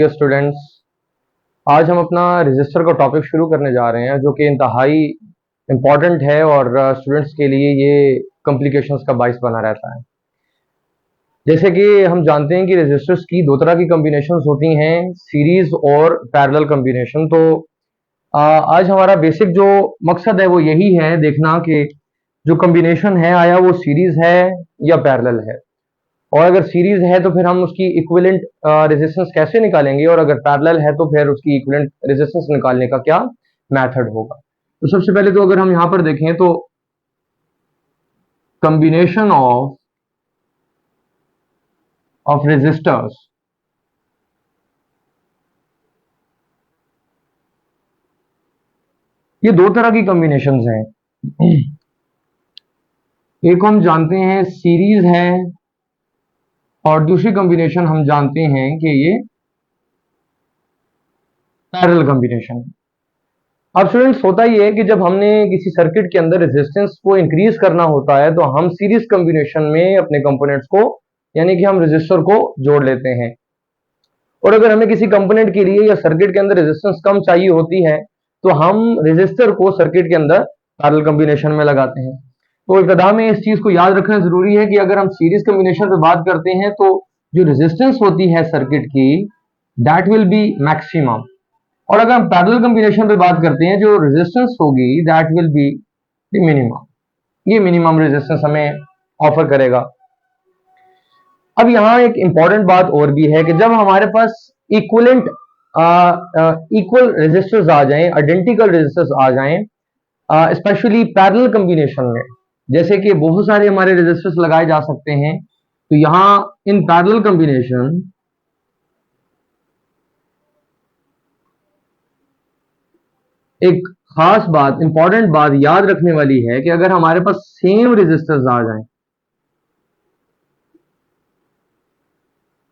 Dear students, आज हम अपना रजिस्टर का टॉपिक शुरू करने जा रहे हैं जो कि इंतहाई इम्पॉर्टेंट है और स्टूडेंट्स के लिए ये कॉम्प्लिकेशंस का बाइस बना रहता है। जैसे कि हम जानते हैं कि रजिस्टर्स की दो तरह की कॉम्बिनेशंस होती हैं, सीरीज और पैरेलल कॉम्बिनेशन। तो आज हमारा बेसिक जो मकसद है वो यही है देखना कि जो कॉम्बिनेशन है आया वो सीरीज है या पैरेलल है, और अगर सीरीज है तो फिर हम उसकी इक्विवेलेंट रेजिस्टेंस कैसे निकालेंगे, और अगर पैरेलल है तो फिर उसकी इक्विवेलेंट रेजिस्टेंस निकालने का क्या मेथड होगा। तो सबसे पहले तो अगर हम यहां पर देखें तो कॉम्बिनेशन ऑफ रेजिस्टर्स, ये दो तरह की कॉम्बिनेशंस हैं। एक हम जानते हैं सीरीज है और दूसरी कॉम्बिनेशन हम जानते हैं कि ये पैरेलल कॉम्बिनेशन है। अब स्टूडेंट्स, होता ही है कि जब हमने किसी सर्किट के अंदर रेजिस्टेंस को इंक्रीज करना होता है तो हम सीरीज कॉम्बिनेशन में अपने कंपोनेंट्स को, यानी कि हम रेजिस्टर को जोड़ लेते हैं। और अगर हमें किसी कंपोनेंट के लिए या सर्किट के अंदर रेजिस्टेंस कम चाहिए होती है तो हम रेजिस्टर को सर्किट के अंदर पैरेलल कॉम्बिनेशन में लगाते हैं। तो इब्तिदा में इस चीज को याद रखना जरूरी है कि अगर हम सीरीज कॉम्बिनेशन पे बात करते हैं तो जो रेजिस्टेंस होती है सर्किट की, दैट विल बी मैक्सिमम, और अगर हम पैरेलल कॉम्बिनेशन पे बात करते हैं जो रेजिस्टेंस होगी that will be the minimum. ये मिनिमम रेजिस्टेंस हमें ऑफर करेगा। अब यहाँ एक इंपॉर्टेंट बात और भी है कि जब हमारे पास इक्वल रेजिस्टर्स आ जाएं, आइडेंटिकल रेजिस्टर्स आ जाएं, स्पेशली पैरेलल कॉम्बिनेशन में, जैसे कि बहुत सारे हमारे रेजिस्टर्स लगाए जा सकते हैं, तो यहाँ इन पैरेलल कॉम्बिनेशन एक खास बात, इंपॉर्टेंट बात याद रखने वाली है कि अगर हमारे पास सेम रेजिस्टर्स आ जाएं,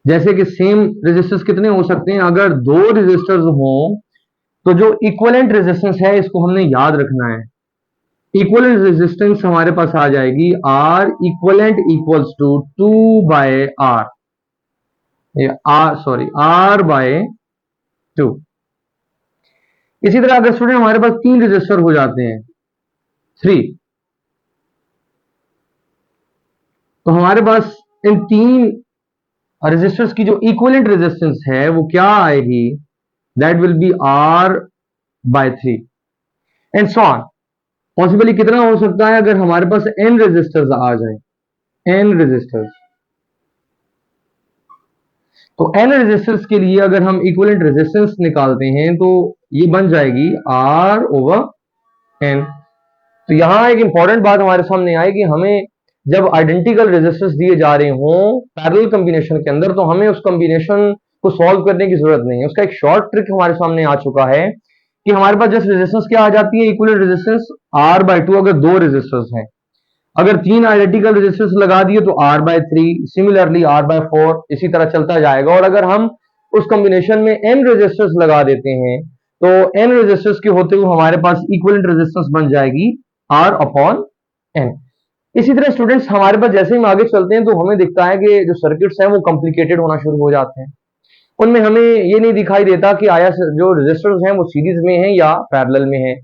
जैसे कि सेम रेजिस्टर्स कितने हो सकते हैं, अगर दो रेजिस्टर्स हों तो जो इक्विवेलेंट रेजिस्टेंस है इसको हमने याद रखना है। इक्विवेलेंट रेजिस्टेंस हमारे पास आ जाएगी R equivalent equals to 2 by R, R by 2। इसी तरह अगर स्टूडेंट हमारे पास तीन रेजिस्टर हो जाते हैं, 3, तो हमारे पास इन तीन रेजिस्टर्स की जो इक्विवेलेंट रेजिस्टेंस है वो क्या आएगी, that will be R by 3 and so on. Possibly कितना हो सकता है, अगर हमारे पास n रेजिस्टर्स आ जाएं, n रेजिस्टर्स, तो n रेजिस्टर्स के लिए अगर हम इक्विवेलेंट रेजिस्टेंस निकालते हैं तो ये बन जाएगी R ओवर n। तो यहां एक इंपॉर्टेंट बात हमारे सामने आई कि हमें जब आइडेंटिकल रेजिस्टर्स दिए जा रहे हों पैरेलल कॉम्बिनेशन के अंदर, तो हमें उस कॉम्बिनेशन को सॉल्व करने की जरूरत नहीं है। उसका एक शॉर्ट ट्रिक हमारे सामने आ चुका है कि हमारे पास जस्ट रेजिस्टेंस क्या आ जाती है, इक्विवेलेंट रेजिस्टेंस R बाय 2 अगर दो रेजिस्टर्स हैं। अगर तीन आइडेंटिकल रेजिस्टर्स लगा दिए तो R by 3, similarly R by 4, इसी तरह चलता जाएगा। और अगर हम उस कॉम्बिनेशन में n रेजिस्टर्स लगा देते हैं तो n रेजिस्टर्स के होते हुए हमारे पास इक्विवेलेंट रेजिस्टेंस बन जाएगी R अपॉन n। इसी तरह स्टूडेंट्स, हमारे पास जैसे ही हम आगे चलते हैं तो हमें दिखता है कि जो सर्किट्स हैं वो कॉम्प्लिकेटेड होना शुरू हो जाते हैं। उनमें हमें ये नहीं दिखाई देता कि आया जो रेजिस्टर्स हैं वो सीरीज में हैं या पैरेलल में हैं।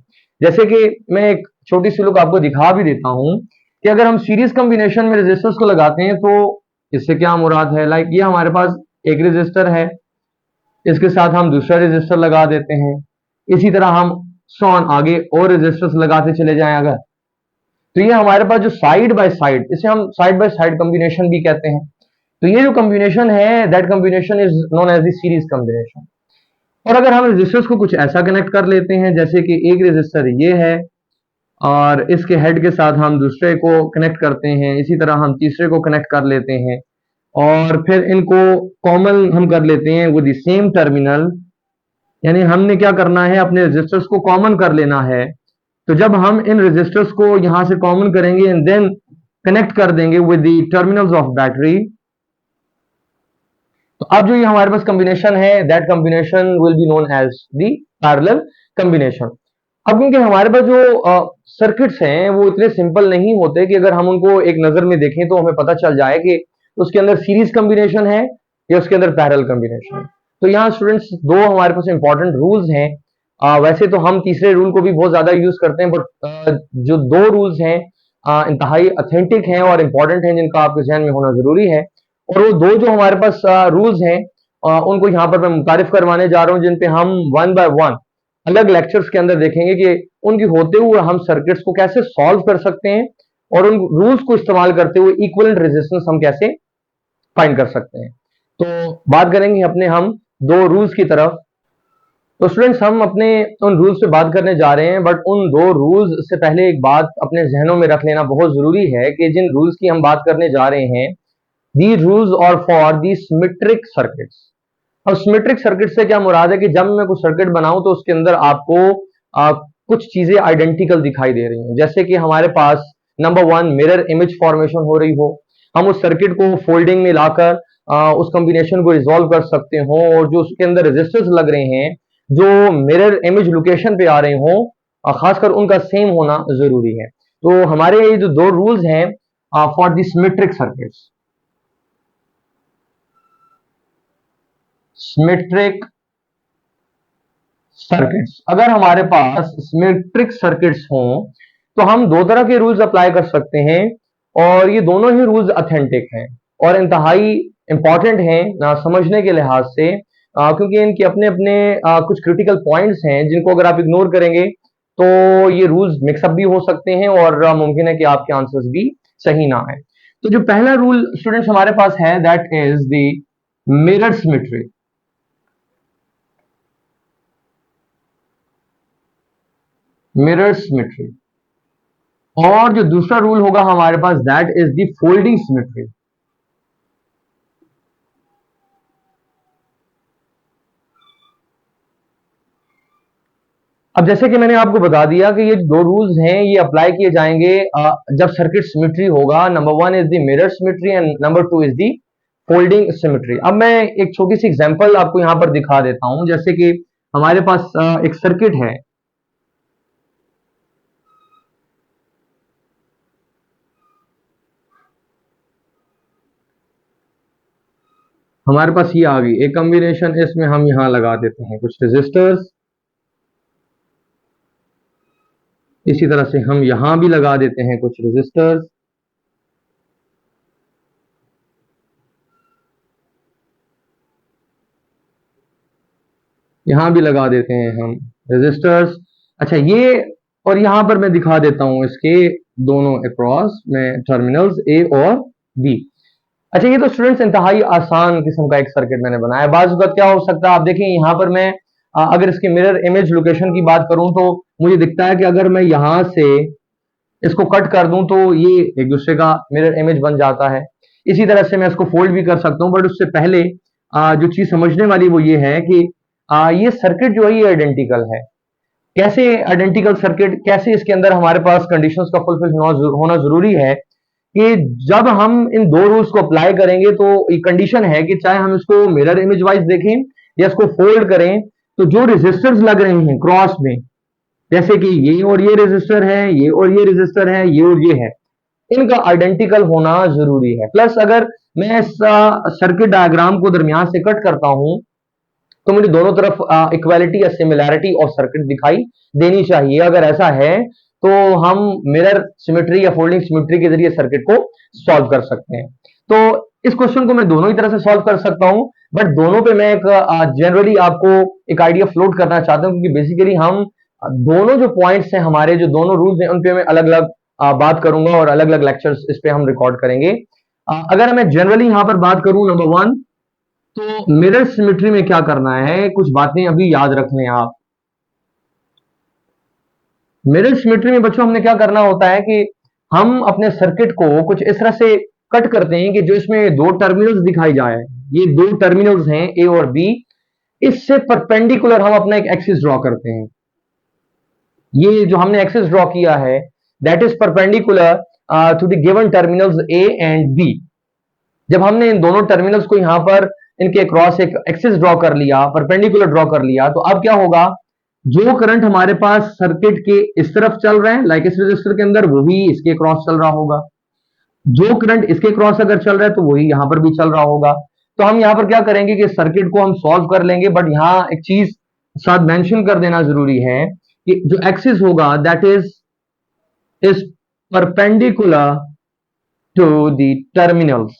जैसे कि मैं एक छोटी सी लुक आपको दिखा भी देता हूं कि अगर हम सीरीज कॉम्बिनेशन में रेजिस्टर्स को लगाते हैं तो इससे क्या मुराद है, लाइक ये हमारे पास एक रेजिस्टर है, इसके साथ हम दूसरा रेजिस्टर लगा देते हैं, इसी तरह हम सॉन आगे और रेजिस्टर्स लगाते चले जाएं अगर, तो ये हमारे पास जो साइड बाय साइड, इसे हम साइड बाय साइड कॉम्बिनेशन भी कहते हैं। तो ये जो कॉम्बिनेशन है that combination is known as the series combination. और अगर हम रेजिस्टर्स को कुछ ऐसा कनेक्ट कर लेते हैं, जैसे कि एक रेजिस्टर ये है और इसके हेड के साथ हम दूसरे को कनेक्ट करते हैं, इसी तरह हम तीसरे को कनेक्ट कर लेते हैं और फिर इनको कॉमन हम कर लेते हैं विद द सेम टर्मिनल, यानी हमने क्या करना है, अपने रेजिस्टर्स को कॉमन कर लेना है। तो जब हम इन रेजिस्टर्स को यहां से कॉमन करेंगे एंड देन कनेक्ट कर देंगे with the terminals of battery, तो अब जो ये हमारे पास कॉम्बिनेशन है that combination will be known as the parallel combination. अब क्योंकि हमारे पास जो सर्किट्स हैं वो इतने सिंपल नहीं होते कि अगर हम उनको एक नजर में देखें तो हमें पता चल जाए कि उसके अंदर सीरीज कॉम्बिनेशन है या उसके अंदर पैरेलल कॉम्बिनेशन है। तो यहाँ स्टूडेंट्स दो हमारे पास इंपॉर्टेंट रूल्स हैं। वैसे तो हम तीसरे रूल को भी बहुत ज्यादा यूज करते हैं, बट जो दो रूल्स हैं इंतहाई ऑथेंटिक हैं और इंपॉर्टेंट हैं, जिनका आपके जहन में होना जरूरी है। और वो दो जो हमारे पास रूल्स हैं उनको यहाँ पर मैं मुतारिफ करवाने जा रहा हूँ, जिन पे हम वन बाय वन अलग लेक्चर्स के अंदर देखेंगे कि उनकी होते हुए हम सर्किट्स को कैसे सॉल्व कर सकते हैं और उन रूल्स को इस्तेमाल करते हुए इक्विवेलेंट रेजिस्टेंस हम कैसे फाइंड कर सकते हैं। तो बात करेंगे अपने हम दो रूल्स की तरफ। तो स्टूडेंट्स हम अपने उन रूल्स पे बात करने जा रहे हैं, बट उन दो रूल्स से पहले एक बात अपने जहनों में रख लेना बहुत जरूरी है कि जिन रूल्स की हम बात करने जा रहे हैं, दी रूल्स और फॉर दी सिमेट्रिक सर्किट्स। अब सिमेट्रिक सर्किट से क्या मुराद है कि जब मैं कुछ सर्किट बनाऊं तो उसके अंदर आपको कुछ चीजें आइडेंटिकल दिखाई दे रही हैं, जैसे कि हमारे पास number one mirror image formation हो रही हो, हम उस सर्किट को फोल्डिंग में लाकर उस कॉम्बिनेशन को रिजॉल्व कर सकते हो, और जो उसके अंदर रेजिस्टर्स लग रहे हैं जो मिरर इमेज लोकेशन पे आ रहे हो खासकर उनका सेम होना जरूरी है। तो हमारे ये जो दो रूल्स हैं for the symmetric circuits, symmetric circuits, अगर हमारे पास सिमेट्रिक सर्किट्स हों तो हम दो तरह के रूल्स अप्लाई कर सकते हैं, और ये दोनों ही रूल्स ऑथेंटिक हैं और इंतहाई इंपॉर्टेंट हैं ना समझने के लिहाज से, क्योंकि इनके अपने अपने कुछ क्रिटिकल पॉइंट्स हैं जिनको अगर आप इग्नोर करेंगे तो ये रूल्स मिक्सअप भी हो सकते हैं और मुमकिन है कि आपके आंसर्स भी सही ना आए। तो जो पहला रूल स्टूडेंट्स हमारे पास है that is the mirror symmetry. Mirror symmetry. और जो दूसरा रूल होगा हमारे पास that is the folding symmetry. अब जैसे कि मैंने आपको बता दिया कि ये दो रूल्स हैं, ये अप्लाई किए जाएंगे जब सर्किट सिमेट्री होगा। Number one is the mirror symmetry and number two is the folding symmetry. अब मैं एक छोटी सी एग्जांपल आपको यहां पर दिखा देता हूं, जैसे कि हमारे पास एक सर्किट है, हमारे पास ये आ गई एक कॉम्बिनेशन, इसमें हम यहां लगा देते हैं कुछ रेजिस्टर्स, इसी तरह से हम यहां भी लगा देते हैं कुछ रेजिस्टर्स, यहां भी लगा देते हैं हम रेजिस्टर्स। अच्छा ये, और यहां पर मैं दिखा देता हूं इसके दोनों अक्रॉस में टर्मिनल्स ए और बी। अच्छा ये तो स्टूडेंट्स इंतहाई आसान किस्म का एक सर्किट मैंने बनाया। बाज़ वक़्त क्या हो सकता है, आप देखें यहां पर मैं अगर इसके मिरर इमेज लोकेशन की बात करूं तो मुझे दिखता है कि अगर मैं यहां से इसको कट कर दूं तो ये एक दूसरे का मिरर इमेज बन जाता है। इसी तरह से मैं इसको फोल्ड भी कर सकता हूं, बट उससे पहले जो चीज समझने वाली वो ये है कि ये सर्किट जो है ये आइडेंटिकल है। कैसे आइडेंटिकल सर्किट, कैसे इसके अंदर हमारे पास कंडीशंस का फुलफिल होना जरूरी है कि जब हम इन दो रूल्स को अप्लाई करेंगे तो ये कंडीशन है कि चाहे हम इसको मिरर इमेज वाइज देखें या इसको फोल्ड करें, तो जो रेजिस्टर्स लग रहे हैं क्रॉस में, जैसे कि ये और ये रेजिस्टर है, ये और ये रेजिस्टर है, ये और ये है, इनका आइडेंटिकल होना जरूरी है। प्लस अगर मैं इस सर्किट डायग्राम को दरमियान से कट करता हूं तो मुझे दोनों तरफ इक्वालिटी या सिमिलैरिटी ऑफ सर्किट दिखाई देनी चाहिए। अगर ऐसा है तो हम मिरर सिमेट्री या फोल्डिंग सिमेट्री के जरिए सर्किट को सॉल्व कर सकते हैं। तो इस क्वेश्चन को मैं दोनों ही तरह से सॉल्व कर सकता हूं, बट दोनों पे मैं एक जनरली आपको एक आइडिया फ्लोट करना चाहता हूं, क्योंकि बेसिकली हम दोनों जो पॉइंट्स हैं, हमारे जो दोनों रूल्स हैं, उन पे मैं अलग अलग बात करूंगा और अलग अलग लेक्चर्स इस पे हम रिकॉर्ड करेंगे। अगर मैं जनरली यहां पर बात करूं नंबर वन, तो मिरर सिमेट्री में क्या करना है, कुछ बातें अभी याद रख लें आप। मिरर सिमेट्री में बच्चों हमने क्या करना होता है कि हम अपने सर्किट को कुछ इस तरह से कट करते हैं कि जो इसमें दो टर्मिनल्स दिखाई जाए, ये दो टर्मिनल्स हैं ए और बी, इससे परपेंडिकुलर हम अपना एक एक्सिस ड्रॉ करते हैं। ये जो हमने एक्सिस ड्रॉ किया है that is perpendicular to the given terminals A and B. जब हमने इन दोनों टर्मिनल्स को यहां पर इनके क्रॉस एक एक्सिस ड्रॉ कर लिया, परपेंडिकुलर ड्रॉ कर लिया, तो अब क्या होगा, जो करंट हमारे पास सर्किट के इस तरफ चल रहा है लाइक इस रजिस्टर के अंदर, वो भी इसके क्रॉस चल रहा होगा। जो करंट इसके क्रॉस अगर चल रहा है तो वही यहां पर भी चल रहा होगा। तो हम यहाँ पर क्या करेंगे कि सर्किट को हम सॉल्व कर लेंगे, बट यहाँ एक चीज साथ मेंशन कर देना जरूरी है कि जो एक्सिस होगा that is perpendicular to the terminals.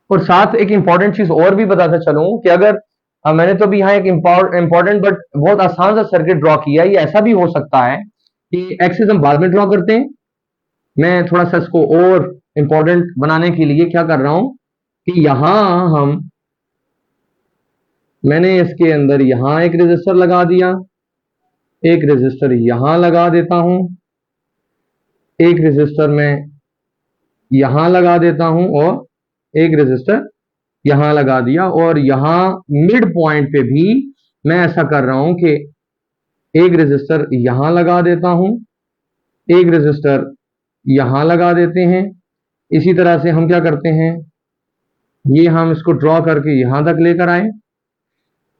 और साथ एक इंपॉर्टेंट चीज और भी बताता चलूं कि अगर मैंने तो अभी यहाँ एक इंपॉर्टेंट बट बहुत आसान सा सर्किट ड्रॉ किया, ये ऐसा भी हो सकता है कि एक्सिस हम बाद में ड्रॉ करते हैं। मैं थोड़ा सा इसको और इंपॉर्टेंट बनाने के लिए क्या कर रहा हूं कि यहां मैंने इसके अंदर यहां एक रेजिस्टर लगा दिया, एक रेजिस्टर यहां लगा देता हूं, एक रेजिस्टर मैं यहां लगा देता हूं और एक रेजिस्टर यहां लगा दिया, और यहां मिड पॉइंट पे भी मैं ऐसा कर रहा हूं कि एक रेजिस्टर यहां लगा देता हूं, एक रेजिस्टर यहां लगा देते हैं। इसी तरह से हम क्या करते हैं, ये हम इसको ड्रॉ करके यहां तक लेकर आए,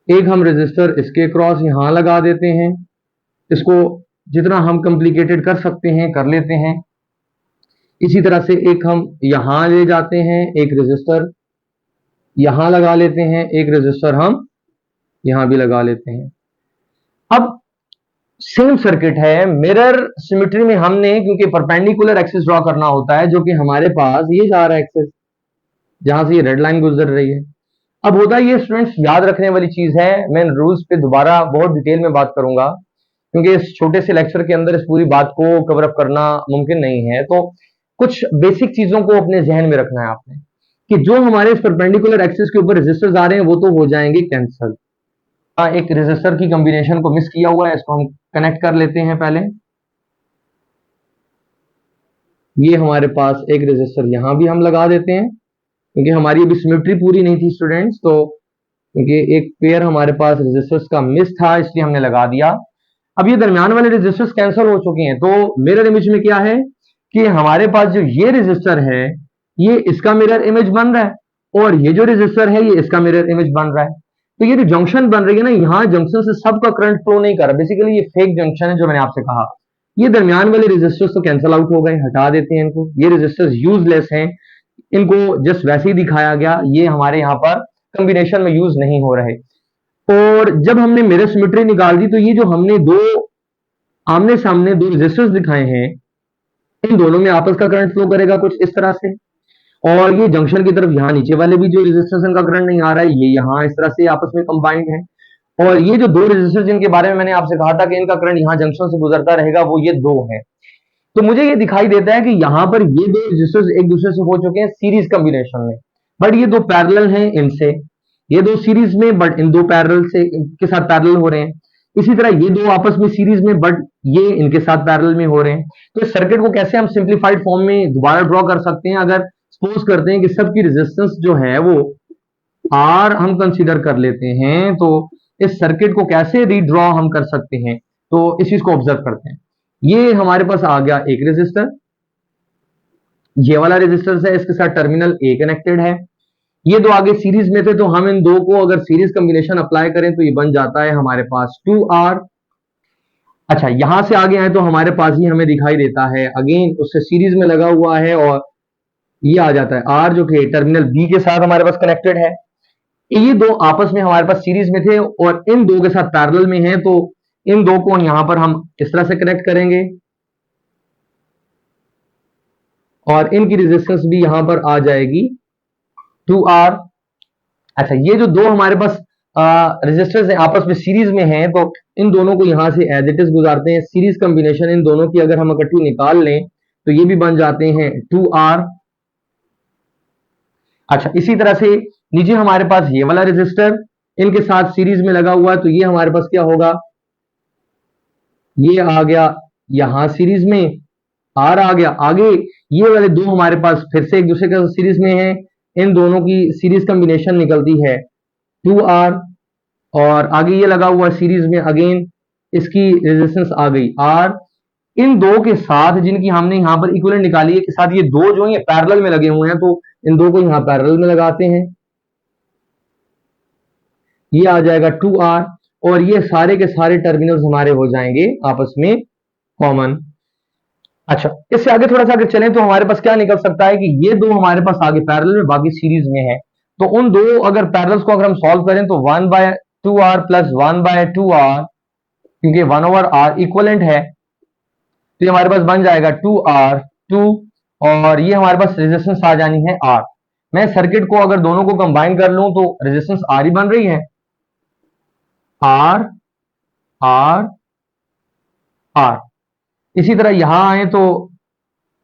एक हम रेजिस्टर इसके क्रॉस यहां लगा देते हैं। इसको जितना हम कॉम्प्लिकेटेड कर सकते हैं कर लेते हैं। इसी तरह से एक हम यहां ले जाते हैं, एक रेजिस्टर यहां लगा लेते हैं, एक रेजिस्टर हम यहां भी लगा लेते हैं। अब सेम सर्किट है, मिरर सिमेट्री में हमने क्योंकि परपेंडिकुलर एक्सिस ड्रॉ करना होता है, जो कि हमारे पास ये जा रहा है एक्सिस, जहां से ये रेड लाइन गुजर रही है। अब होता है, ये स्टूडेंट्स याद रखने वाली चीज है, मैं रूल्स पे दोबारा बहुत डिटेल में बात करूंगा क्योंकि इस छोटे से लेक्चर के अंदर इस पूरी बात को कवर अप करना मुमकिन नहीं है। तो कुछ बेसिक चीजों को अपने जहन में रखना है आपने कि जो हमारे इस परपेंडिकुलर एक्सिस के ऊपर रेजिस्टर्स आ रहे हैं वो तो हो जाएंगे कैंसल। एक रेजिस्टर की कॉम्बिनेशन को मिस किया हुआ है, इसको हम कनेक्ट कर लेते हैं। पहले ये हमारे पास एक रेजिस्टर यहां भी हम लगा देते हैं क्योंकि हमारी अभी सिमेट्री पूरी नहीं थी स्टूडेंट्स, तो क्योंकि एक पेयर हमारे पास रेजिस्टर्स का मिस था इसलिए हमने लगा दिया। अब ये दरमियान वाले रेजिस्टर्स कैंसिल हो चुके हैं, तो मिरर इमेज में क्या है कि हमारे पास जो ये रेजिस्टर है ये इसका मिरर इमेज बन रहा है और ये जो रेजिस्टर है ये इसका मिरर इमेज बन रहा है। तो ये जो जंक्शन बन रही है ना, यहाँ जंक्शन से सबका करंट फ्लो नहीं कर रहा, बेसिकली ये फेक जंक्शन है जो मैंने आपसे कहा। ये दरमियान वाले रेजिस्टर्स तो कैंसिल आउट हो गए, हटा देते हैं इनको, ये रेजिस्टर्स यूजलेस हैं, इनको जस्ट वैसे ही दिखाया गया, ये हमारे यहाँ पर कॉम्बिनेशन में यूज नहीं हो रहे। और जब हमने मिरर सिमेट्री निकाल दी तो ये जो हमने दो आमने सामने दो रेजिस्टर्स दिखाए हैं, इन दोनों में आपस का करंट फ्लो करेगा कुछ इस तरह से, और ये जंक्शन की तरफ यहाँ नीचे वाले भी जो रेजिस्टर्स इनका करंट नहीं आ रहा है ये यहाँ इस तरह से आपस में कंबाइंड है। और ये जो दो रेजिस्टर्स जिनके बारे में मैंने आपसे कहा था कि इनका करंट यहाँ जंक्शन से गुजरता रहेगा, वो ये दो है। तो मुझे ये दिखाई देता है कि यहाँ पर ये दो रेजिस्टर्स एक दूसरे से हो चुके हैं सीरीज कॉम्बिनेशन में, बट ये दो पैरेलल हैं इनसे, ये दो सीरीज में बट इन दो पैरेलल से के साथ पैरेलल हो रहे हैं। इसी तरह ये दो आपस में सीरीज में बट ये इनके साथ पैरेलल में हो रहे हैं। तो इस सर्किट को कैसे हम सिंप्लीफाइड फॉर्म में दोबारा ड्रॉ कर सकते हैं, अगर सपोज करते हैं कि सबकी रेजिस्टेंस जो है वो आर हम कंसीडर कर लेते हैं, तो इस सर्किट को कैसे रीड्रॉ हम कर सकते हैं, तो इस चीज को ऑब्जर्व करते हैं। ये हमारे पास आ गया एक रेजिस्टर, ये वाला रेजिस्टर है, इसके साथ टर्मिनल ए कनेक्टेड है, ये दो आगे सीरीज में थे, तो हम इन दो को अगर सीरीज कॉम्बिनेशन अप्लाई करें तो ये बन जाता है हमारे पास 2R। अच्छा, यहां से आगे आए तो हमारे पास ही हमें दिखाई देता है अगेन उससे सीरीज में लगा हुआ है, और ये आ जाता है R जो कि टर्मिनल बी के साथ हमारे पास कनेक्टेड है। ये दो आपस में हमारे पास सीरीज में थे और इन दो के साथ पैरेलल में है, तो इन दो को यहां पर हम इस तरह से कनेक्ट करेंगे और इनकी रेजिस्टेंस भी यहां पर आ जाएगी 2R। अच्छा, ये जो दो हमारे पास रेजिस्टर्स हैं आपस में सीरीज में हैं, तो इन दोनों को यहां से एज इट इज गुजारते हैं। सीरीज कॉम्बिनेशन इन दोनों की अगर हम इकट्ठी निकाल लें तो ये भी बन जाते हैं 2R। अच्छा, इसी तरह से नीचे हमारे पास ये वाला रेजिस्टर इनके साथ सीरीज में लगा हुआ है, तो ये हमारे पास क्या होगा, ये आ गया यहां सीरीज में, आर आ गया आगे, ये वाले दो हमारे पास फिर से एक दूसरे के सीरीज में है, इन दोनों की सीरीज कॉम्बिनेशन निकलती है 2R, और आगे ये लगा हुआ सीरीज में अगेन इसकी रेजिस्टेंस आ गई R। इन दो के साथ जिनकी हमने यहां पर इक्विवेलेंट निकाली है के साथ ये दो जो है पैरेलल में लगे हुए हैं, तो इन दो को यहां पैरेलल में लगाते हैं, ये आ जाएगा 2R, और ये सारे के सारे टर्मिनल्स हमारे हो जाएंगे आपस में कॉमन। अच्छा, इससे आगे थोड़ा सा अगर चलें तो हमारे पास क्या निकल सकता है कि ये दो हमारे पास आगे पैरेलल में बाकी सीरीज में है, तो उन दो अगर पैरेलल्स को अगर हम सॉल्व करें तो 1/2r प्लस 1/2r, क्योंकि 1/r इक्वलेंट है, तो ये हमारे पास बन जाएगा 2r2, और ये हमारे पास रेजिस्टेंस आ जानी है r। मैं सर्किट को अगर दोनों को कंबाइन कर लूं तो रेजिस्टेंस r ही बन रही है, r r r। इसी तरह यहां आए तो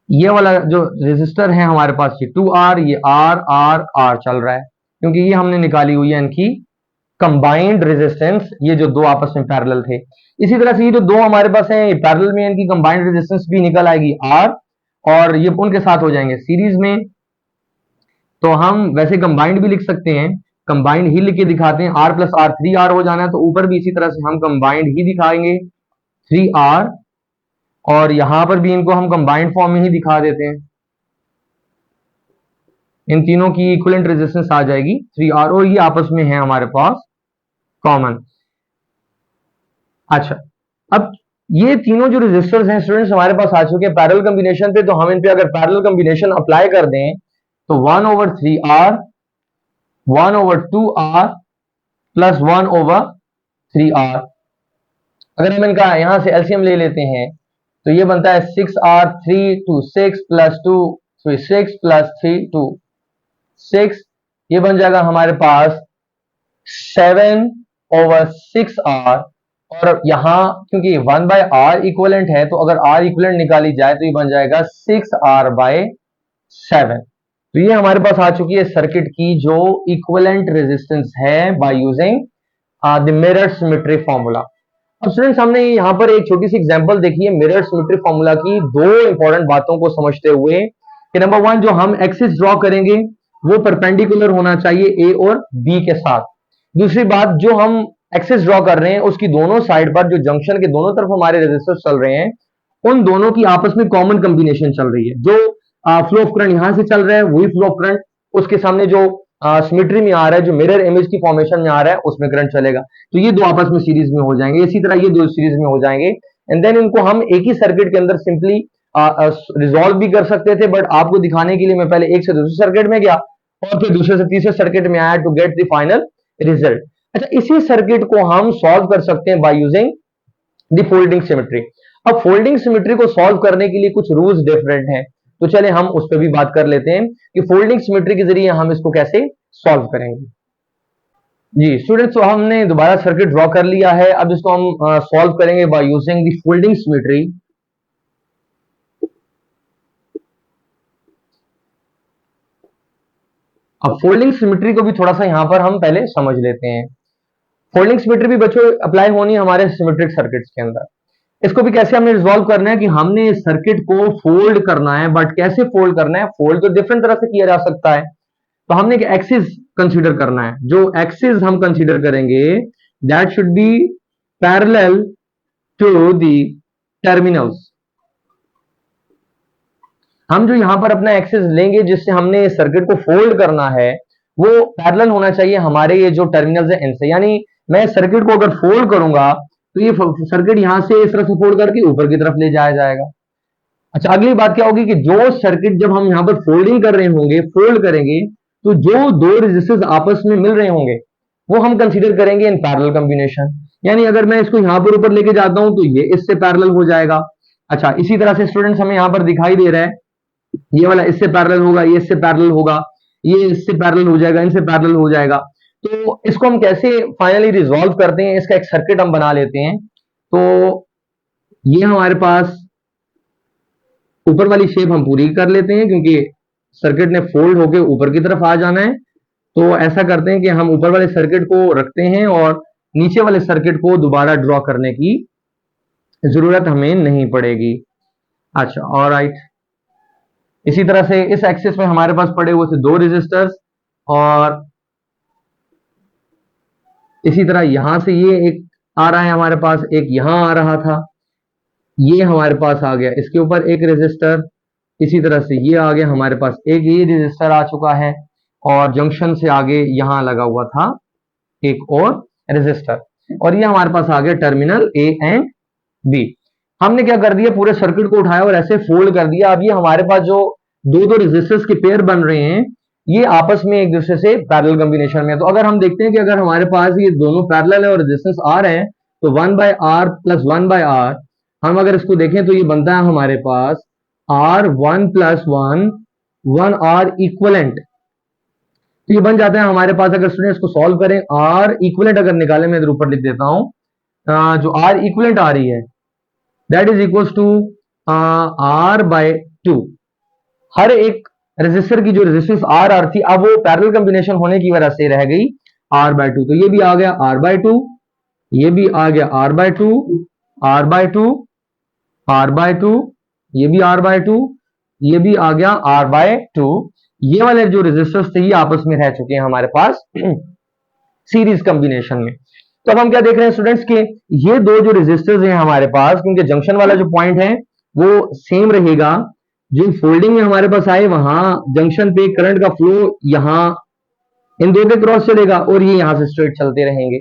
ये वाला जो रेजिस्टर है हमारे पास ये 2r, ये r r r चल रहा है, क्योंकि ये हमने निकाली हुई है इनकी कंबाइंड रेजिस्टेंस, ये जो दो आपस में पैरेलल थे। इसी तरह से ये जो दो हमारे पास हैं ये पैरेलल में, इनकी कंबाइंड रेजिस्टेंस भी निकल आएगी r, और ये उनके साथ हो जाएंगे सीरीज में। तो हम वैसे कंबाइंड भी लिख सकते हैं, कंबाइंड ही लिख के दिखाते हैं, r प्लस r 3r हो जाना है, तो ऊपर भी इसी तरह से हम कंबाइंड ही दिखाएंगे 3r, और यहां पर भी इनको हम कंबाइंड फॉर्म में ही दिखा देते हैं, इन तीनों की इक्विवेलेंट रेजिस्टेंस आ जाएगी 3r, और ये आपस में है हमारे पास कॉमन। अच्छा, अब ये तीनों जो रेजिस्टर्स हैं स्टूडेंट्स हमारे पास आ चुके हैं पैरेलल कॉम्बिनेशन पे, तो हम इन पे अगर पैरेलल कॉम्बिनेशन अप्लाई कर दें तो 1/3r 1/2r प्लस 1/3r, अगर हम इनका यहां से एलसीएम ले लेते हैं तो ये बनता है 6r 3 2 6 प्लस 2 3 6 प्लस 3 2 6, ये बन जाएगा हमारे पास 7/6r, और यहां क्योंकि 1/r इक्वलेंट है तो अगर r इक्वलेंट निकाली जाए तो ये बन जाएगा 6r/7। तो ये हमारे पास आ चुकी है सर्किट की जो इक्वलेंट रेजिस्टेंस है bye using the mirror symmetry formula. अब स्टूडेंट्स हमने यहाँ पर एक छोटी सी एग्जांपल देखी है मिरर सिमेट्री फॉर्मूला की, दो इंपॉर्टेंट बातों को समझते हुए कि नंबर वन, जो हम एक्सिस ड्रॉ करेंगे वो परपेंडिकुलर होना चाहिए ए और बी के साथ। दूसरी बात, जो हम एक्सिस ड्रॉ कर रहे हैं उसकी दोनों साइड पर जो जंक्शन के दोनों तरफ हमारे रेजिस्टर्स चल रहे हैं उन दोनों की आपस में कॉमन कॉम्बिनेशन चल रही है। जो फ्लो ऑफ करंट यहां से चल रहा है वही फ्लो ऑफ करंट उसके सामने जो सिमेट्री में आ रहा है, जो मिरर इमेज की फॉर्मेशन में आ रहा है उसमें करंट चलेगा, तो ये दो आपस में सीरीज में हो जाएंगे, इसी तरह ये दो सीरीज में हो जाएंगे, एंड देन इनको हम एक ही सर्किट के अंदर सिंपली रिजॉल्व भी कर सकते थे, बट आपको दिखाने के लिए मैं पहले एक से दूसरे सर्किट में गया और फिर दूसरे से तीसरे सर्किट में आया to get the final result. अच्छा, इसी सर्किट को हम सॉल्व कर सकते हैं by using the folding symmetry. अब फोल्डिंग सिमेट्री को सॉल्व करने के लिए कुछ रूल्स डिफरेंट हैं, तो चले हम उस पर भी बात कर लेते हैं कि फोल्डिंग सिमेट्री के जरिए हम इसको कैसे सॉल्व करेंगे। जी स्टूडेंट्स, तो हमने दोबारा सर्किट ड्रॉ कर लिया है, अब इसको हम सॉल्व करेंगे bye using the folding symmetry. अब फोल्डिंग सिमेट्री को भी थोड़ा सा यहां पर हम पहले समझ लेते हैं। फोल्डिंग सिमेट्री भी बच्चों अप्लाई होनी है हमारे सिमेट्रिक सर्किट्स के अंदर। इसको भी कैसे हमने रिजॉल्व करना है कि हमने इस सर्किट को फोल्ड करना है, बट कैसे फोल्ड करना है, फोल्ड तो डिफरेंट तरह से किया जा सकता है। तो हमने एक एक्सिस कंसीडर करना है, जो एक्सिस हम कंसीडर करेंगे that should be parallel to the terminals. हम जो यहां पर अपना एक्सिस लेंगे जिससे हमने सर्किट को फोल्ड करना है वो पैरेलल होना चाहिए हमारे ये जो टर्मिनल्स है इनसे, यानी मैं सर्किट को अगर फोल्ड करूंगा तो ये सर्किट यहां से इस तरह से फोल्ड करके ऊपर की तरफ ले जाया जाएगा। अच्छा, अगली बात क्या होगी कि जो सर्किट जब हम यहां पर फोल्डिंग कर रहे होंगे, फोल्ड करेंगे, तो जो दो रेजिस्टर्स आपस में मिल रहे होंगे वो हम कंसीडर करेंगे इन पैरेलल कॉम्बिनेशन, यानी अगर मैं इसको यहां पर ऊपर लेके जाता हूं तो ये इससे पैरेलल हो जाएगा। अच्छा, इसी तरह से स्टूडेंट्स हमें यहां पर दिखाई दे रहा है ये वाला इससे पैरेलल होगा, ये इससे पैरेलल होगा, ये इससे पैरेलल हो जाएगा, इनसे पैरेलल हो जाएगा। तो इसको हम कैसे फाइनली रिजॉल्व करते हैं, इसका एक सर्किट हम बना लेते हैं। तो ये हमारे पास ऊपर वाली शेप हम पूरी कर लेते हैं क्योंकि सर्किट ने फोल्ड होकर ऊपर की तरफ आ जाना है, तो ऐसा करते हैं कि हम ऊपर वाले सर्किट को रखते हैं और नीचे वाले सर्किट को दोबारा ड्रॉ करने की जरूरत हमें नहीं पड़ेगी। अच्छा, ऑलराइट, इसी तरह से इस एक्सिस में हमारे पास पड़े हुए थे दो रेजिस्टर्स, और इसी तरह यहां से ये एक आ रहा है हमारे पास, एक यहां आ रहा था, ये हमारे पास आ गया इसके ऊपर एक रेजिस्टर, इसी तरह से ये आ गया हमारे पास एक ये रेजिस्टर आ चुका है, और जंक्शन से आगे यहां लगा हुआ था एक और रेजिस्टर, और ये हमारे पास आ गया टर्मिनल ए एंड बी। हमने क्या कर दिया, पूरे सर्किट को उठाया और ऐसे फोल्ड कर दिया। अब ये हमारे पास जो दो दो रेजिस्टर्स के पेयर बन रहे हैं, ये आपस में एक दूसरे से पैरेलल कॉम्बिनेशन में है। तो अगर हम देखते हैं कि अगर हमारे पास ये दोनों पैरेलल है और रेजिस्टेंस आर है, तो 1/r प्लस 1/r, हम अगर इसको देखें तो ये बनता है हमारे पास R1 प्लस 1 R इक्वलेंट। तो ये बन जाता है हमारे पास, अगर स्टूडेंट्स को सॉल्व करें, R इक्वलेंट अगर निकालें, मैं इधर ऊपर लिख देता हूं, जो R इक्वलेंट आ रही है that is equal to R/2। हर एक रेजिस्टर की जो रेजिस्टेंस R थी, अब वो पैरेलल कॉम्बिनेशन होने की वजह से रह गई R/2। तो ये भी आ गया R/2, ये भी आ गया R/2, R/2, R/2, ये भी R/2, ये भी आ गया R/2। ये वाले जो रेजिस्टर्स थे ये आपस में रह चुके हैं हमारे पास सीरीज कॉम्बिनेशन में। तो अब हम क्या देख रहे हैं स्टूडेंट्स के, ये दो जो रेजिस्टर्स हैं हमारे पास, क्योंकि जंक्शन वाला जो पॉइंट है वो सेम रहेगा, जो फोल्डिंग में हमारे पास आए वहां जंक्शन पे करंट का फ्लो यहां इन दो के क्रॉस चलेगा और ये यहां से स्ट्रेट चलते रहेंगे।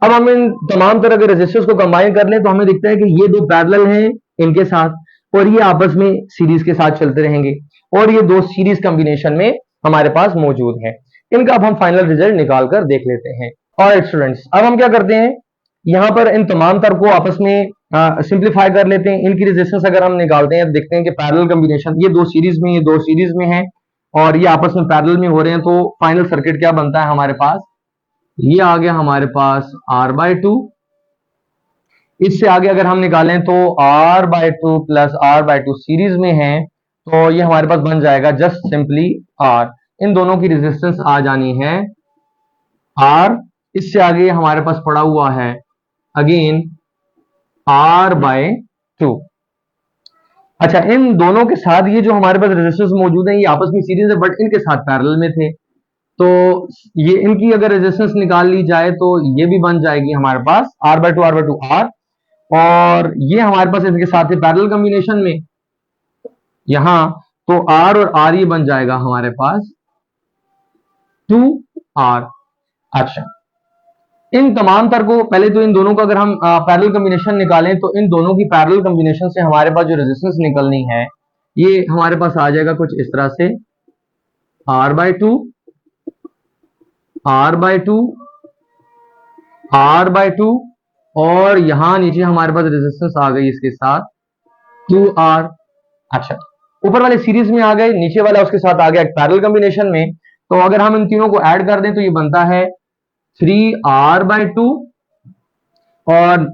अब हम इन तमाम तरह के रेजिस्टर्स को कंबाइन कर लें तो हमें दिखता है कि ये दो पैरेलल हैं इनके साथ, और ये आपस में सीरीज के साथ चलते रहेंगे, और ये दो सीरीज कॉम्बिनेशन में हमारे पास मौजूद है। इनका अब हम फाइनल रिजल्ट निकाल कर देख लेते हैं। और स्टूडेंट्स अब हम क्या करते हैं, यहां पर इन तमाम तर्क को आपस में सिंप्लीफाई कर लेते हैं। इनकी रेजिस्टेंस अगर हम निकालते हैं तो देखते हैं कि पैरेलल कॉम्बिनेशन, ये दो सीरीज में, ये दो सीरीज में है और ये आपस में पैरेलल में हो रहे हैं। तो फाइनल सर्किट क्या बनता है हमारे पास, ये आ गया हमारे पास R/2। इससे आगे अगर हम निकालें तो R/2 प्लस R/2 सीरीज में है, तो ये हमारे पास बन जाएगा जस्ट सिंपली R। इन दोनों की रेजिस्टेंस आ जानी है R। इससे आगे हमारे पास पड़ा हुआ है अगेन R/2। अच्छा, इन दोनों के साथ ये जो हमारे पास रेजिस्टेंस मौजूद है ये आपस में सीरीज है, बट इनके साथ पैरेलल में थे। तो ये इनकी अगर रेजिस्टेंस निकाल ली जाए तो ये भी बन जाएगी हमारे पास R/2 R/2 R, और ये हमारे पास इनके साथ है पैरेलल कॉम्बिनेशन में यहां, तो R और R ये बन जाएगा हमारे पास 2R। अच्छा, इन तमाम तर को पहले तो इन दोनों का अगर हम पैरेलल कॉम्बिनेशन निकालें तो इन दोनों की पैरेलल कॉम्बिनेशन से हमारे पास जो रेजिस्टेंस निकलनी है ये हमारे पास आ जाएगा कुछ इस तरह से R/2 R/2 R/2, और यहां नीचे हमारे पास रेजिस्टेंस आ गई इसके साथ 2R। अच्छा, ऊपर वाले सीरीज में आ गए, नीचे वाला उसके साथ आ गया एक पैरेलल कॉम्बिनेशन में। तो अगर हम इन तीनों को ऐड कर दें तो ये बनता है 3R/2, और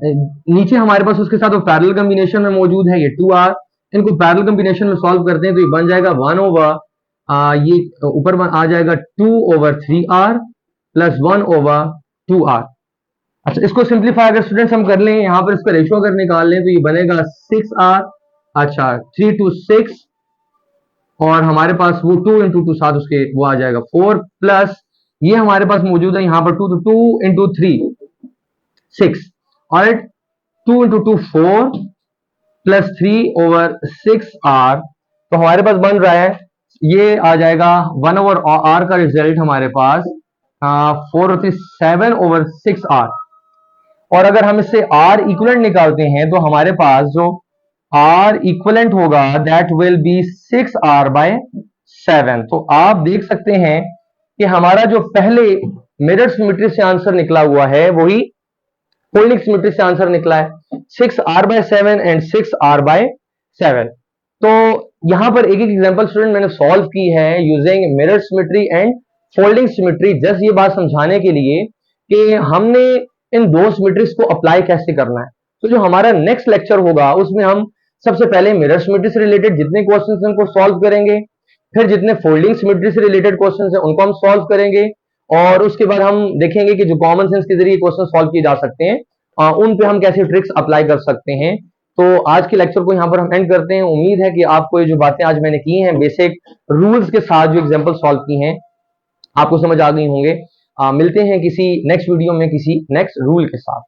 नीचे हमारे पास उसके साथ वो पैरेलल कॉम्बिनेशन में मौजूद है ये 2R। इनको पैरेलल कॉम्बिनेशन में सॉल्व करते हैं तो ये बन जाएगा 1 ओवर ये ऊपर आ जाएगा 2/3R प्लस 1/2R। अच्छा, इसको सिंप्लीफाई अगर स्टूडेंट्स हम कर लें, यहां पर इसका रेशियो अगर निकाल लें तो ये बनेगा 6R। अच्छा, 3 to 6, और हमारे पास वो 2 into 2 साथ उसके वो आ जाएगा 4, प्लस ये हमारे पास मौजूद है यहाँ पर 2 to 2 into 3 6, और 2 into 2 4 प्लस 3/6R। तो हमारे पास बन रहा है, ये आ जाएगा 1/r का रिजल्ट हमारे पास 7/6R। और अगर हम इससे R इक्विवेलेंट निकालते हैं तो हमारे पास जो R इक्विवेलेंट होगा दैट विल बी 6R/7। तो आप देख सकते हैं कि हमारा जो पहले मिरर सिमेट्री से आंसर निकला हुआ है वही फोल्डिंग सिमेट्री से आंसर निकला है, 6R/7 एंड 6R/7। तो यहां पर एक एक एग्जांपल स्टूडेंट मैंने सॉल्व की है using mirror symmetry and folding symmetry, just ये बात समझाने के लिए कि हमने इन दो सिमेट्रीज को अप्लाई कैसे करना है। तो जो हमारा नेक्स्ट लेक्चर होगा उसमें हम सबसे पहले मिरर सिमेट्री से रिलेटेड जितने क्वेश्चंस हैं उनको सॉल्व करेंगे, फिर जितने फोल्डिंग सिमेट्री से रिलेटेड क्वेश्चंस हैं उनको हम सॉल्व करेंगे, और उसके बाद हम देखेंगे कि जो कॉमन सेंस के जरिए क्वेश्चन सॉल्व किए जा सकते हैं उन पे हम कैसे ट्रिक्स अप्लाई कर सकते हैं। तो आज के लेक्चर को यहाँ पर हम एंड करते हैं। उम्मीद है कि आपको ये जो बातें आज मैंने की हैं बेसिक रूल्स के साथ जो एग्जाम्पल सॉल्व की हैं आपको समझ आ गई होंगे। मिलते हैं किसी नेक्स्ट वीडियो में किसी नेक्स्ट रूल के साथ।